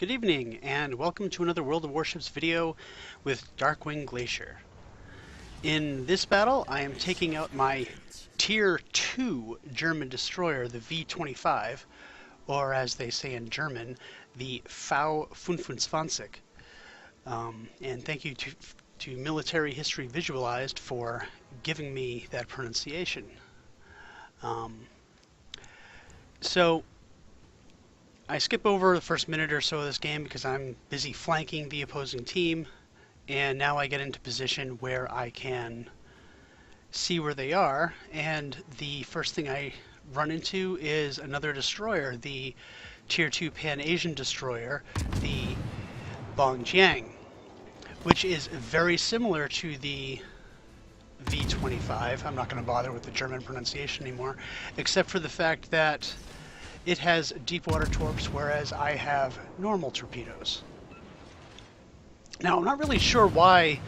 Good evening, and welcome to another World of Warships video with Darkwing Glacier. In this battle, I am taking out my Tier 2 German destroyer, the V-25, or as they say in German, the V-25. And thank you to Military History Visualized for giving me that pronunciation. So I skip over the first minute or so of this game because I'm busy flanking the opposing team, and now I get into position where I can see where they are, and the first thing I run into is another destroyer, the Tier 2 Pan-Asian destroyer, the Bongjiang, which is very similar to the V-25. I'm not going to bother with the German pronunciation anymore, except for the fact that it has deep water torps, whereas I have normal torpedoes. Now, I'm not really sure why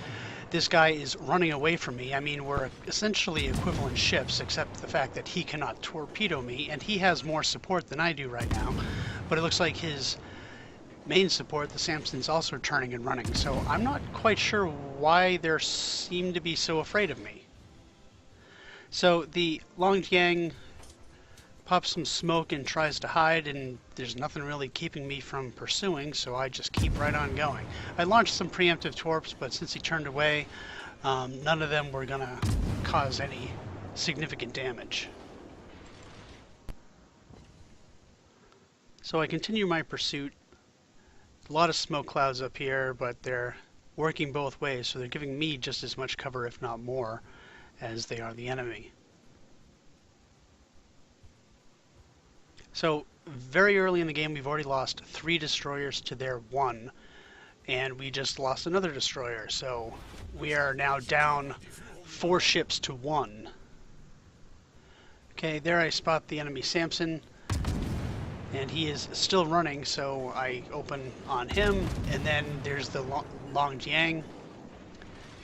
this guy is running away from me. I mean, we're essentially equivalent ships, except the fact that he cannot torpedo me, and he has more support than I do right now. But it looks like his main support, the Scions, also turning and running, so I'm not quite sure why they seem to be so afraid of me. So the Longjiang pops some smoke and tries to hide, and there's nothing really keeping me from pursuing, so I just keep right on going. I launched some preemptive torps, but since he turned away, none of them were going to cause any significant damage. So I continue my pursuit. A lot of smoke clouds up here, but they're working both ways, so they're giving me just as much cover, if not more, as they are the enemy. So very early in the game, we've already lost 3 destroyers to their 1, and we just lost another destroyer, so we are now down 4 ships to 1. Okay, there I spot the enemy Samson, and he is still running, so I open on him, and then there's the Longjiang,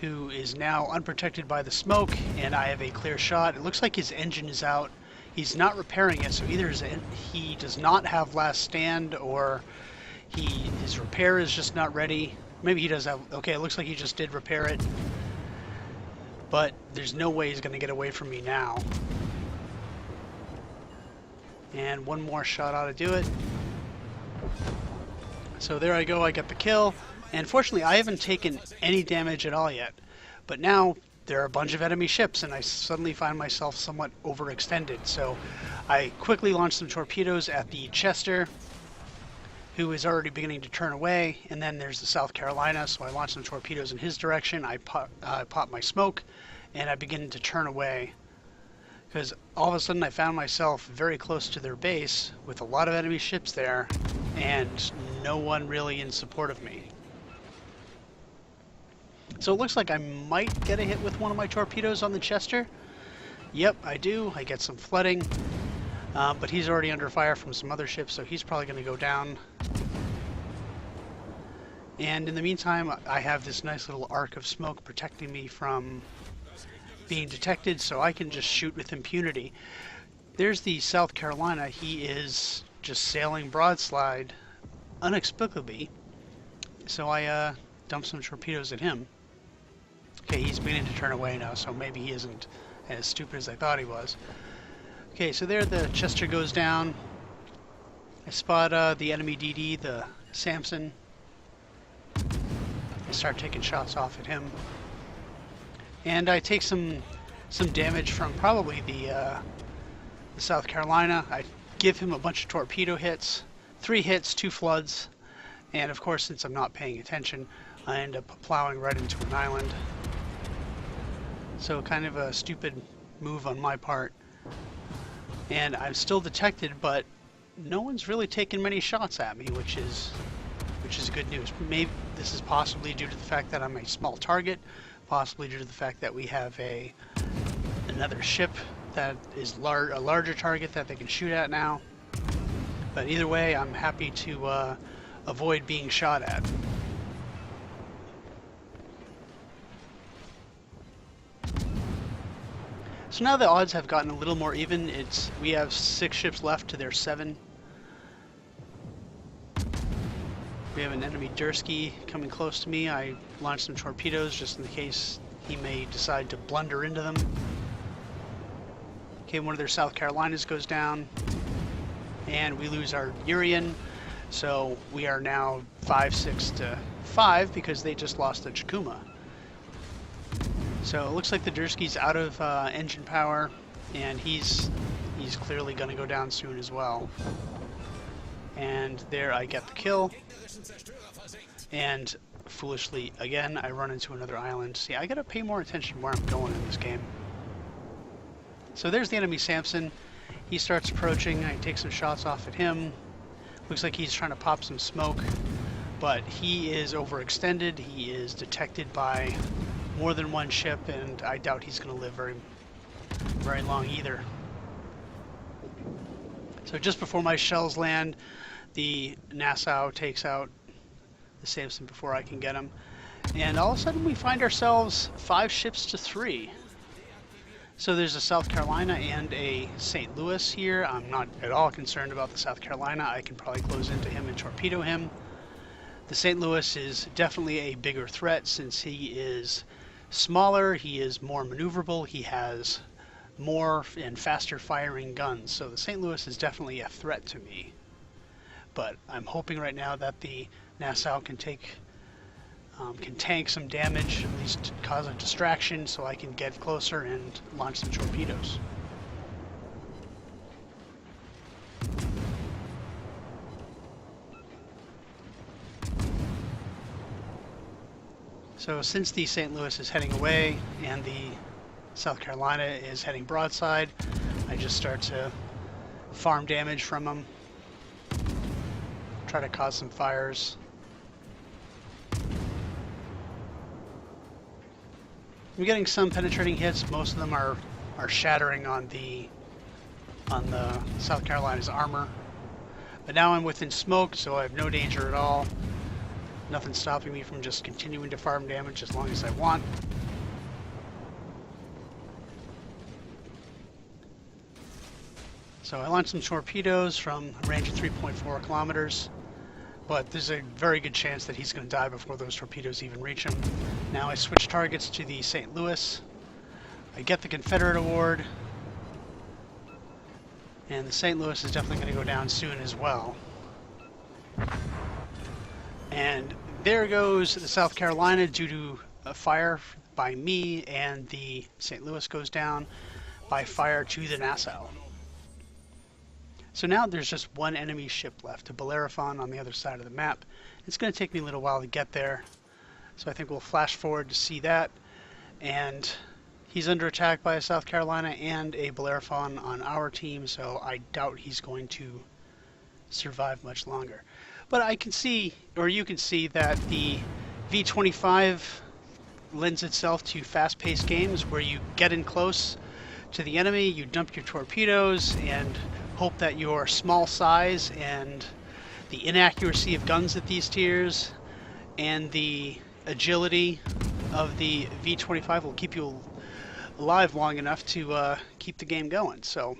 who is now unprotected by the smoke, and I have a clear shot. It looks like his engine is out. He's not repairing it, so either he does not have last stand, or his repair is just not ready. Maybe he does have... Okay, it looks like he just did repair it. But there's no way he's going to get away from me now. And one more shot ought to do it. So there I go, I got the kill. And fortunately, I haven't taken any damage at all yet. But now there are a bunch of enemy ships, and I suddenly find myself somewhat overextended. So I quickly launched some torpedoes at the Chester, who is already beginning to turn away, and then there's the South Carolina, so I launched some torpedoes in his direction. I pop my smoke, and I begin to turn away, because all of a sudden I found myself very close to their base, with a lot of enemy ships there, and no one really in support of me. So it looks like I might get a hit with one of my torpedoes on the Chester. Yep, I do. I get some flooding. But he's already under fire from some other ships, so he's probably going to go down. And in the meantime, I have this nice little arc of smoke protecting me from being detected, so I can just shoot with impunity. There's the South Carolina. He is just sailing broadside inexplicably. So I dump some torpedoes at him. Okay, he's beginning to turn away now, so maybe he isn't as stupid as I thought he was. Okay, so there the Chester goes down. I spot the enemy DD, the Samson. I start taking shots off at him. And I take some damage from probably the South Carolina. I give him a bunch of torpedo hits. 3 hits, 2 floods. And of course, since I'm not paying attention, I end up plowing right into an island. So kind of a stupid move on my part. And I'm still detected, but no one's really taken many shots at me, which is good news. Maybe this is possibly due to the fact that I'm a small target, possibly due to the fact that we have another ship that is a larger target that they can shoot at now. But either way, I'm happy to avoid being shot at. So now the odds have gotten a little more even. We have 6 ships left to their 7. We have an enemy Dursky coming close to me. I launch some torpedoes just in case he may decide to blunder into them. Okay, one of their South Carolinas goes down, and we lose our Wherein, so we are now 5-6 to 5 because they just lost the Chikuma. So it looks like the Dursky's out of engine power, and he's clearly going to go down soon as well. And there I get the kill. And foolishly, again, I run into another island. See, I gotta pay more attention where I'm going in this game. So there's the enemy Samson. He starts approaching. I take some shots off at him. Looks like he's trying to pop some smoke, but he is overextended. He is detected by more than one ship, and I doubt he's going to live very long either. So just before my shells land, the Nassau takes out the Samson before I can get him. And all of a sudden we find ourselves 5 ships to 3. So there's a South Carolina and a St. Louis here. I'm not at all concerned about the South Carolina. I can probably close into him and torpedo him. The St. Louis is definitely a bigger threat since he is smaller, he is more maneuverable, he has more and faster firing guns. So the St. Louis is definitely a threat to me. But I'm hoping right now that the Nassau can tank some damage, at least cause a distraction, so I can get closer and launch some torpedoes. So since the St. Louis is heading away and the South Carolina is heading broadside, I just start to farm damage from them. Try to cause some fires. I'm getting some penetrating hits. Most of them are shattering on the South Carolina's armor. But now I'm within smoke, so I have no danger at all. Nothing stopping me from just continuing to farm damage as long as I want. So I launched some torpedoes from a range of 3.4 kilometers. But there's a very good chance that he's going to die before those torpedoes even reach him. Now I switch targets to the St. Louis. I get the Confederate award. And the St. Louis is definitely going to go down soon as well. And there goes the South Carolina due to a fire by me, and the St. Louis goes down by fire to the Nassau. So now there's just one enemy ship left, a Bellerophon on the other side of the map. It's going to take me a little while to get there, so I think we'll flash forward to see that. And he's under attack by a South Carolina and a Bellerophon on our team, so I doubt he's going to survive much longer. But I can see, or you can see, that the V-25 lends itself to fast-paced games where you get in close to the enemy, you dump your torpedoes, and hope that your small size and the inaccuracy of guns at these tiers and the agility of the V-25 will keep you alive long enough to keep the game going. So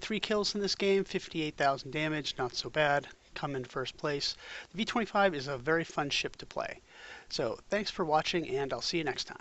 3 kills in this game, 58,000 damage, not so bad. Come in first place. The V-25 is a very fun ship to play. So thanks for watching, and I'll see you next time.